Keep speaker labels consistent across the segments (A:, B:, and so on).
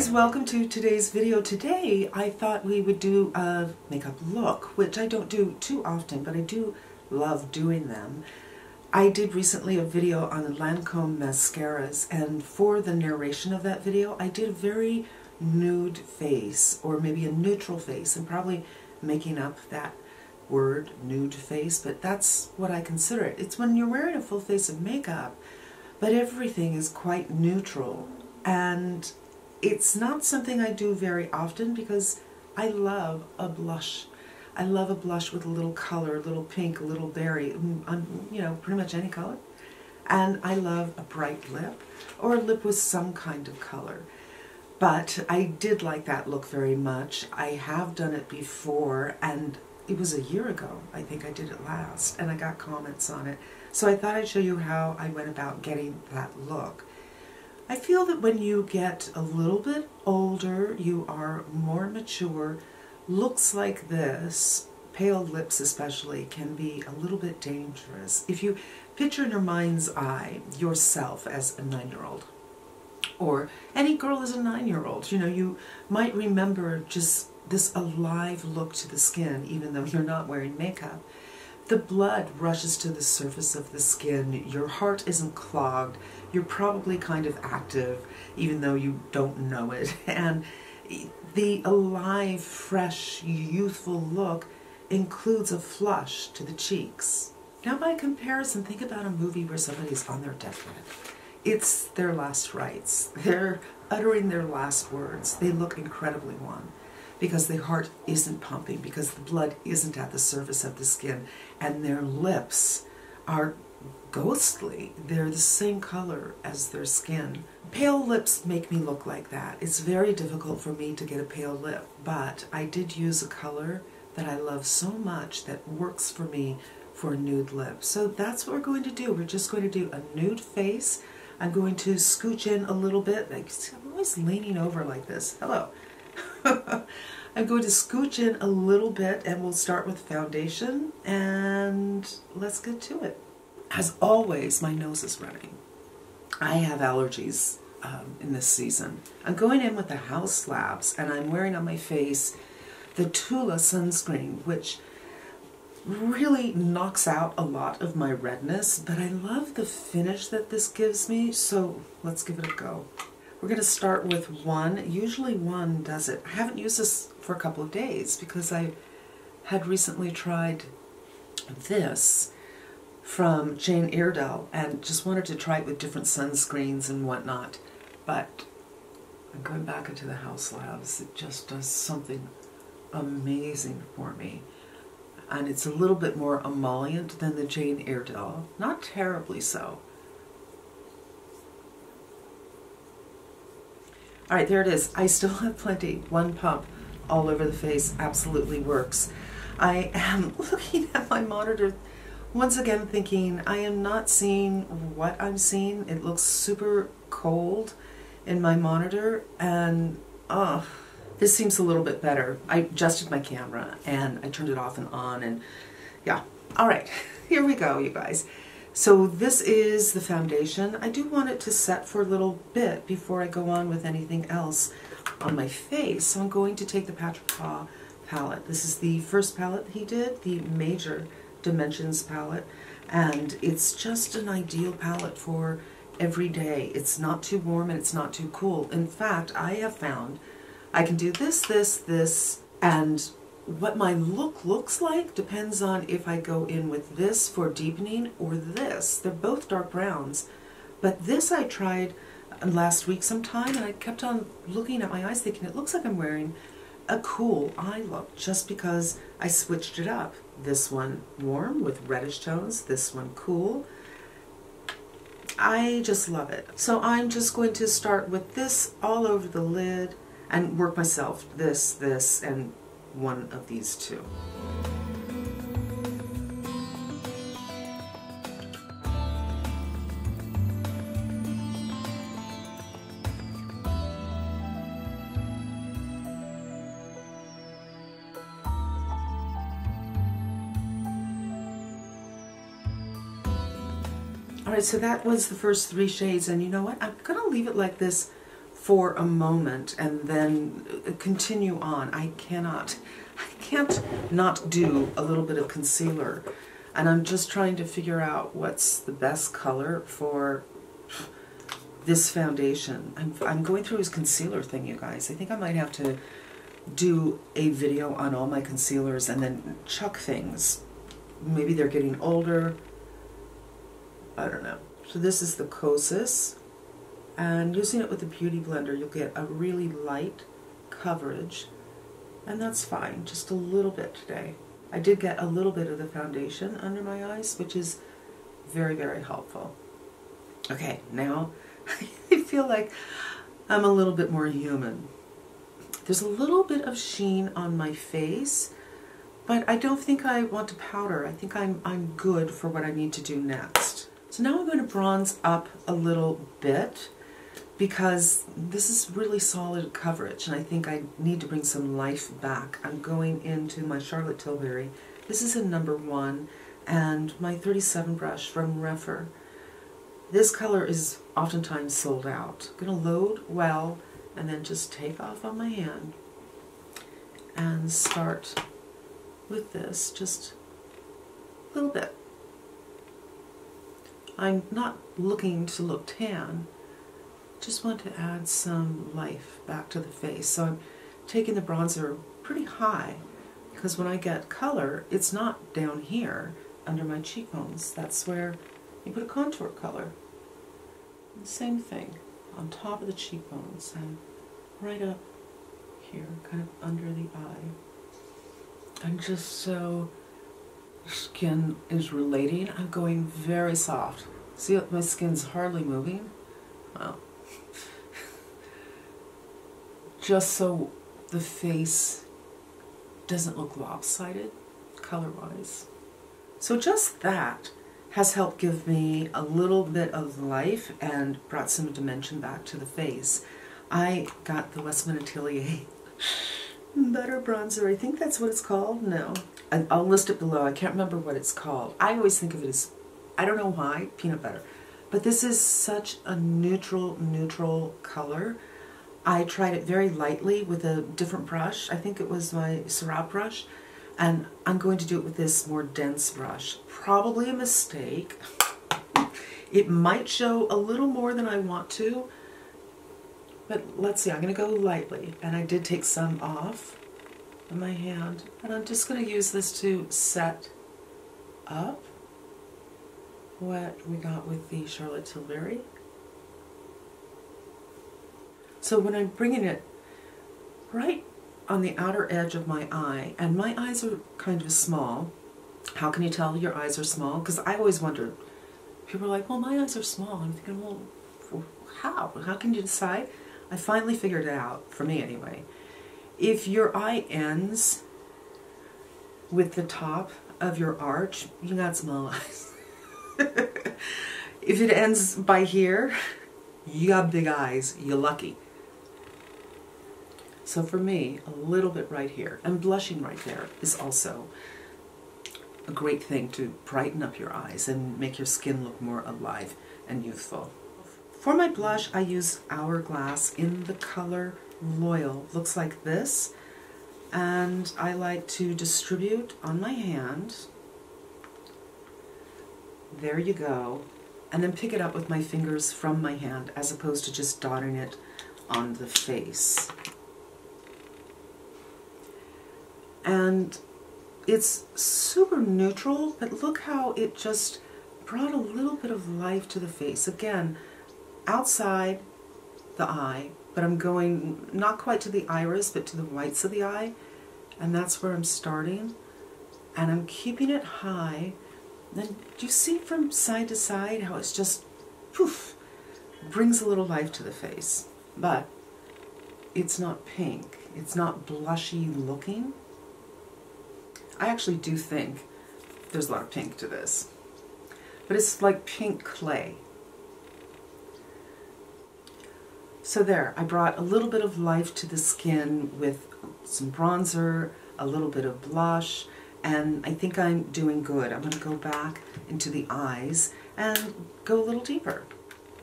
A: guys, welcome to today's video. Today I thought we would do a makeup look, which I don't do too often, but I do love doing them. I did recently a video on Lancome mascaras, and for the narration of that video I did a very nude face, or maybe a neutral face. I'm probably making up that word, nude face, but that's what I consider it. It's when you're wearing a full face of makeup, but everything is quite neutral. And it's not something I do very often because I love a blush. I love a blush with a little color, a little pink, a little berry, you know, pretty much any color. And I love a bright lip, or a lip with some kind of color. But I did like that look very much. I have done it before, and it was a year ago. I think I did it last, and I got comments on it. So I thought I'd show you how I went about getting that look. I feel that when you get a little bit older, you are more mature, looks like this, pale lips especially, can be a little bit dangerous. If you picture in your mind's eye yourself as a 9-year-old, or any girl as a 9-year-old, you know, you might remember just this alive look to the skin, even though you're not wearing makeup. The blood rushes to the surface of the skin, your heart isn't clogged, you're probably kind of active, even though you don't know it. And the alive, fresh, youthful look includes a flush to the cheeks. Now by comparison, think about a movie where somebody's on their deathbed. It's their last rites. They're uttering their last words. They look incredibly wan, because the heart isn't pumping, because the blood isn't at the surface of the skin, and their lips are ghostly. They're the same color as their skin. Pale lips make me look like that. It's very difficult for me to get a pale lip, but I did use a color that I love so much that works for me for a nude lip. So that's what we're going to do. We're just going to do a nude face. I'm going to scooch in a little bit. I'm always leaning over like this. Hello. I'm going to scooch in a little bit, and we'll start with foundation, and let's get to it. As always, my nose is running. I have allergies in this season. I'm going in with the House Labs, and I'm wearing on my face the Tula sunscreen, which really knocks out a lot of my redness, but I love the finish that this gives me, so let's give it a go. We're going to start with one. Usually one does it. I haven't used this for a couple of days because I had recently tried this from Jane Iredale and just wanted to try it with different sunscreens and whatnot. But I'm going back into the House Labs. It just does something amazing for me. And it's a little bit more emollient than the Jane Iredale. Not terribly so. All right, there it is. I still have plenty. One pump all over the face absolutely works. I am looking at my monitor once again thinking I am not seeing what I'm seeing. It looks super cold in my monitor, and this seems a little bit better. I adjusted my camera and I turned it off and on, and yeah. All right, here we go, you guys. So this is the foundation. I do want it to set for a little bit before I go on with anything else on my face. So I'm going to take the Patrick Paw palette. This is the first palette he did, the Major Dimensions palette, and it's just an ideal palette for every day. It's not too warm and it's not too cool. In fact, I have found I can do this, this, this, and what my look looks like depends on if I go in with this for deepening or this. They're both dark browns, but this I tried last week sometime, and I kept on looking at my eyes thinking it looks like I'm wearing a cool eye look just because I switched it up. This one warm with reddish tones, this one cool. I just love it. So I'm just going to start with this all over the lid and work myself this, this, and one of these two. All right, so that was the first 3 shades, and you know what? I'm gonna leave it like this for a moment and then continue on. I can't not do a little bit of concealer. And I'm just trying to figure out what's the best color for this foundation. I'm going through his concealer thing, you guys. I think I might have to do a video on all my concealers and then chuck things. Maybe they're getting older. I don't know. So this is the Kosas. And using it with the Beauty Blender, you'll get a really light coverage. And that's fine. Just a little bit today. I did get a little bit of the foundation under my eyes, which is very, very helpful. Okay, now I feel like I'm a little bit more human. There's a little bit of sheen on my face, but I don't think I want to powder. I think I'm good for what I need to do next. So now I'm going to bronze up a little bit because this is really solid coverage and I think I need to bring some life back. I'm going into my Charlotte Tilbury. This is a number 1 and my 37 brush from Refer. This color is oftentimes sold out. I'm going to load well and then just take off on my hand and start with this just a little bit. I'm not looking to look tan, just want to add some life back to the face. So I'm taking the bronzer pretty high because when I get color, it's not down here under my cheekbones. That's where you put a contour color. And same thing on top of the cheekbones and right up here, kind of under the eye. And just so skin is relating, I'm going very soft. See, my skin's hardly moving? Well, just so the face doesn't look lopsided color-wise. So just that has helped give me a little bit of life and brought some dimension back to the face. I got the Westman Atelier Butter Bronzer. I think that's what it's called. No. I'll list it below. I can't remember what it's called. I always think of it as, I don't know why, peanut butter. But this is such a neutral color. I tried it very lightly with a different brush. I think it was my Sept brush. And I'm going to do it with this more dense brush. Probably a mistake. It might show a little more than I want to. But let's see, I'm going to go lightly. And I did take some off on my hand. And I'm just going to use this to set up what we got with the Charlotte Tilbury. So when I'm bringing it right on the outer edge of my eye, and my eyes are kind of small. How can you tell your eyes are small? Because I always wondered, people are like, well, my eyes are small. I'm thinking, well, how? How can you decide? I finally figured it out, for me anyway. If your eye ends with the top of your arch, you got small eyes. If it ends by here, you got big eyes. You're lucky. So for me, a little bit right here, and blushing right there is also a great thing to brighten up your eyes and make your skin look more alive and youthful. For my blush, I use Hourglass in the color Loyal. Looks like this. And I like to distribute on my hand. There you go. And then pick it up with my fingers from my hand as opposed to just dotting it on the face. And it's super neutral, but look how it just brought a little bit of life to the face. Again, outside the eye, but I'm going not quite to the iris, but to the whites of the eye. And that's where I'm starting. And I'm keeping it high. Then do you see from side to side how it's just, poof, brings a little life to the face. But it's not pink. It's not blushy looking. I actually do think there's a lot of pink to this. But it's like pink clay. So there, I brought a little bit of life to the skin with some bronzer, a little bit of blush, and I think I'm doing good. I'm going to go back into the eyes and go a little deeper.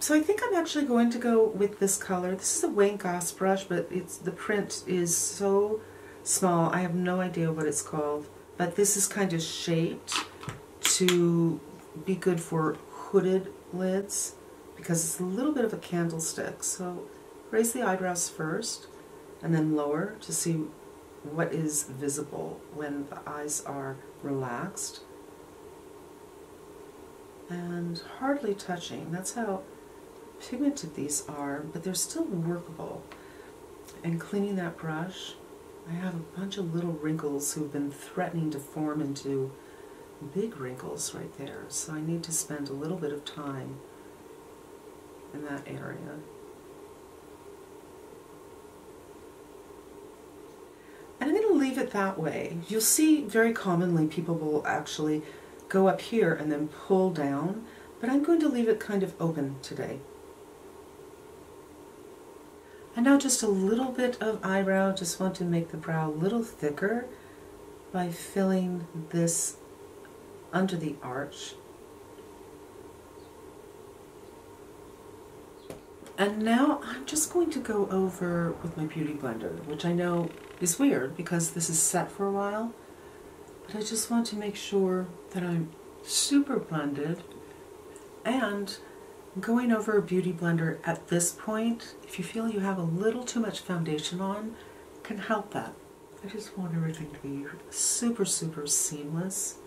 A: So I think I'm actually going to go with this color. This is a Wayne Goss brush, but the print is so small. I have no idea what it's called. But this is kind of shaped to be good for hooded lids because it's a little bit of a candlestick. So raise the eyebrows first and then lower to see what is visible when the eyes are relaxed. And hardly touching. That's how pigmented these are, but they're still workable. And cleaning that brush, I have a bunch of little wrinkles who've been threatening to form into big wrinkles right there. So I need to spend a little bit of time in that area. And I'm going to leave it that way. You'll see very commonly people will actually go up here and then pull down, but I'm going to leave it kind of open today. And now just a little bit of eyebrow. Just want to make the brow a little thicker by filling this under the arch. And now I'm just going to go over with my Beauty Blender, which I know is weird because this is set for a while, but I just want to make sure that I'm super blended. And going over a Beauty Blender at this point, if you feel you have a little too much foundation on, can help that. I just want everything to be super, super seamless.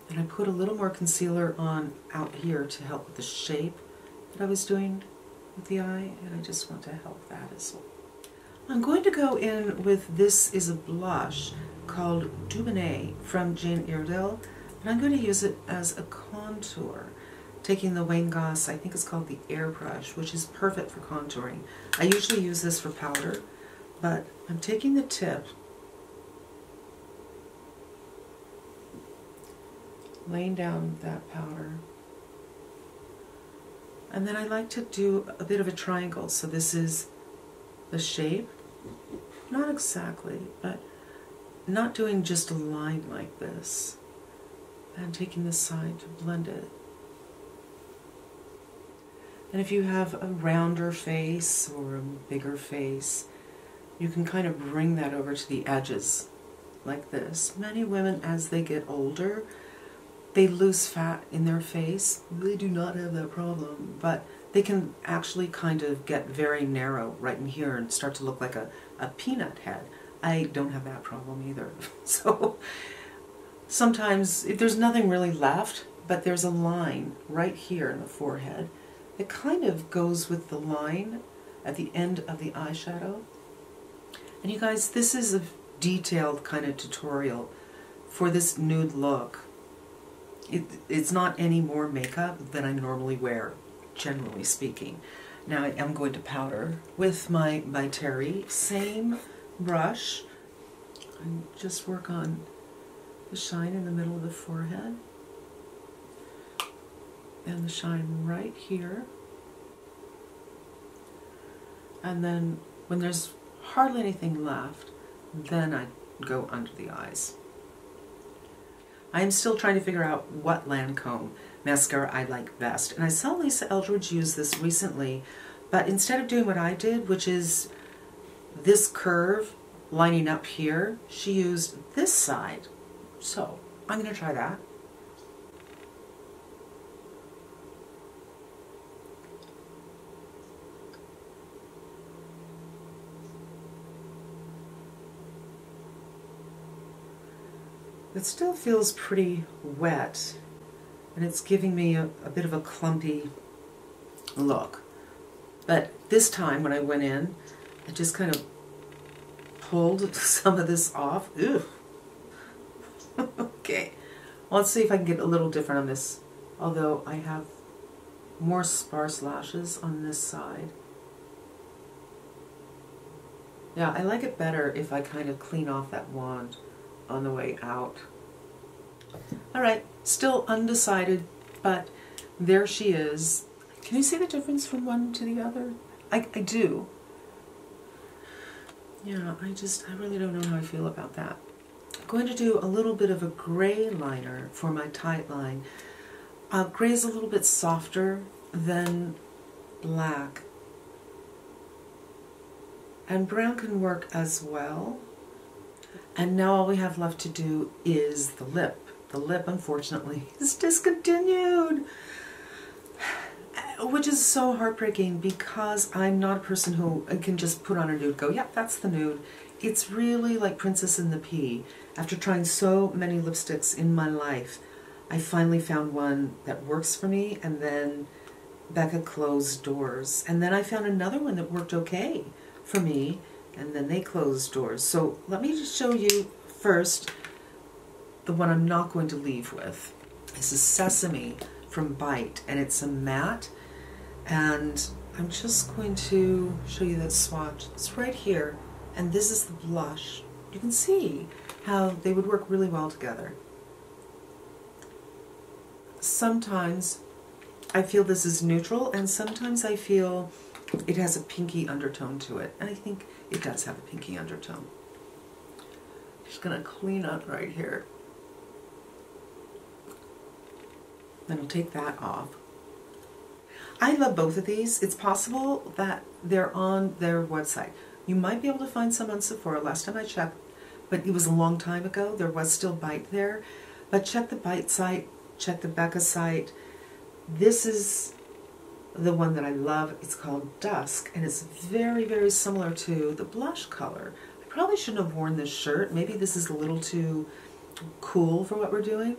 A: And I put a little more concealer on out here to help with the shape that I was doing with the eye, and I just want to help that as well. I'm going to go in with, this is a blush called Dubonnet from Jane Iredale, and I'm going to use it as a contour, taking the Wayne Goss, I think it's called the Airbrush, which is perfect for contouring. I usually use this for powder, but I'm taking the tip, laying down that powder, and then I like to do a bit of a triangle. So this is the shape, not exactly, but not doing just a line like this, and taking this side to blend it. And if you have a rounder face or a bigger face, you can kind of bring that over to the edges like this. Many women, as they get older, they lose fat in their face. They do not have that problem, but they can actually kind of get very narrow right in here and start to look like a peanut head. I don't have that problem either. So sometimes if there's nothing really left, but there's a line right here in the forehead, it kind of goes with the line at the end of the eyeshadow. And you guys, this is a detailed kind of tutorial for this nude look. It's not any more makeup than I normally wear, generally speaking. Now I am going to powder with my by Terry, same brush, and just work on the shine in the middle of the forehead, and the shine right here. And then when there's hardly anything left, then I go under the eyes. I'm still trying to figure out what Lancome mascara I like best. And I saw Lisa Eldridge use this recently, but instead of doing what I did, which is this curve lining up here, she used this side. So I'm going to try that. It still feels pretty wet, and it's giving me a bit of a clumpy look. But this time when I went in, I just kind of pulled some of this off. Ew. Okay, well, let's see if I can get a little different on this, although I have more sparse lashes on this side. Yeah, I like it better if I kind of clean off that wand on the way out. Alright, still undecided, but there she is. Can you see the difference from one to the other? I do. Yeah, I really don't know how I feel about that. I'm going to do a little bit of a gray liner for my tight line. Gray is a little bit softer then black. And brown can work as well. And now all we have left to do is the lip. The lip, unfortunately, is discontinued, which is so heartbreaking because I'm not a person who can just put on a nude, go, yep, that's the nude. It's really like Princess and the Pea. After trying so many lipsticks in my life, I finally found one that works for me, and then Becca closed doors. And then I found another one that worked okay for me, and then they closed doors. So let me just show you first the one I'm not going to leave with. This is Sesame from Bite, and it's a matte, and I'm just going to show you that swatch. It's right here, and this is the blush. You can see how they would work really well together. Sometimes I feel this is neutral, and sometimes I feel it has a pinky undertone to it, and I think it does have a pinky undertone. Just gonna clean up right here. Then I'll take that off. I love both of these. It's possible that they're on their website. You might be able to find some on Sephora. Last time I checked, but it was a long time ago. There was still Bite there. But check the Bite site, check the Becca site. This is the one that I love. It's called Dusk, and it's very, very similar to the blush color. I probably shouldn't have worn this shirt. Maybe this is a little too cool for what we're doing.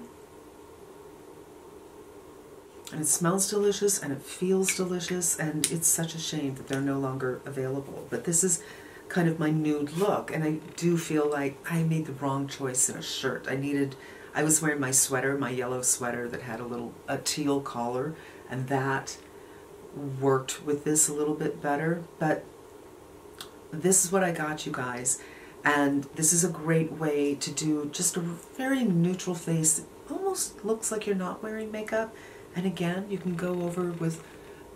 A: And it smells delicious, and it feels delicious, and it's such a shame that they're no longer available. But this is kind of my nude look, and I do feel like I made the wrong choice in a shirt. I was wearing my sweater, my yellow sweater that had a teal collar, and that worked with this a little bit better. But this is what I got, you guys, and this is a great way to do just a very neutral face. It almost looks like you're not wearing makeup. And again, you can go over with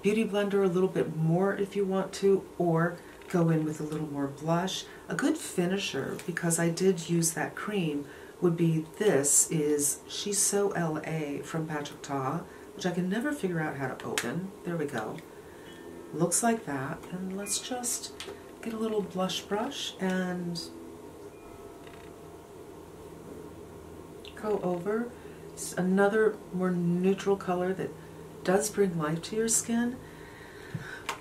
A: Beauty Blender a little bit more if you want to, or go in with a little more blush. A good finisher, because I did use that cream, would be this is She's So LA from Patrick Ta, which I can never figure out how to open. There we go. Looks like that. And let's just get a little blush brush and go over. Another more neutral color that does bring life to your skin.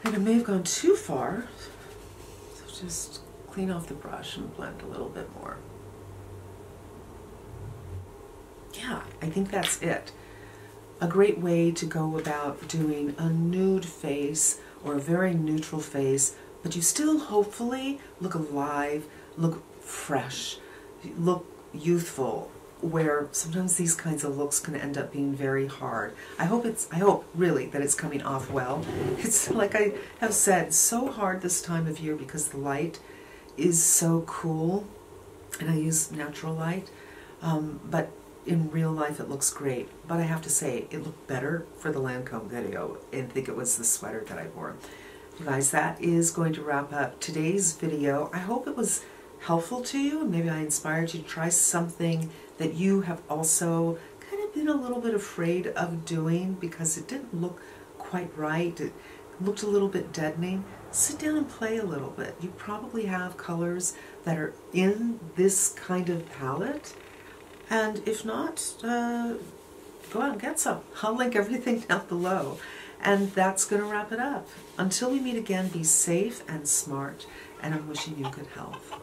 A: And it may have gone too far, so just clean off the brush and blend a little bit more. Yeah, I think that's it. A great way to go about doing a nude face or a very neutral face, but you still hopefully look alive, look fresh, look youthful, where sometimes these kinds of looks can end up being very hard. I hope really that it's coming off well. It's like I have said, so hard this time of year because the light is so cool, and I use natural light, but in real life it looks great. But I have to say, it looked better for the Lancome video, and I think it was the sweater that I wore. You guys, that is going to wrap up today's video. I hope it was helpful to you, and maybe I inspired you to try something that you have also kind of been a little bit afraid of doing because it didn't look quite right. It looked a little bit deadening. Sit down and play a little bit. You probably have colors that are in this kind of palette, and if not, go out and get some. I'll link everything down below. And that's going to wrap it up. Until we meet again, be safe and smart, and I'm wishing you good health.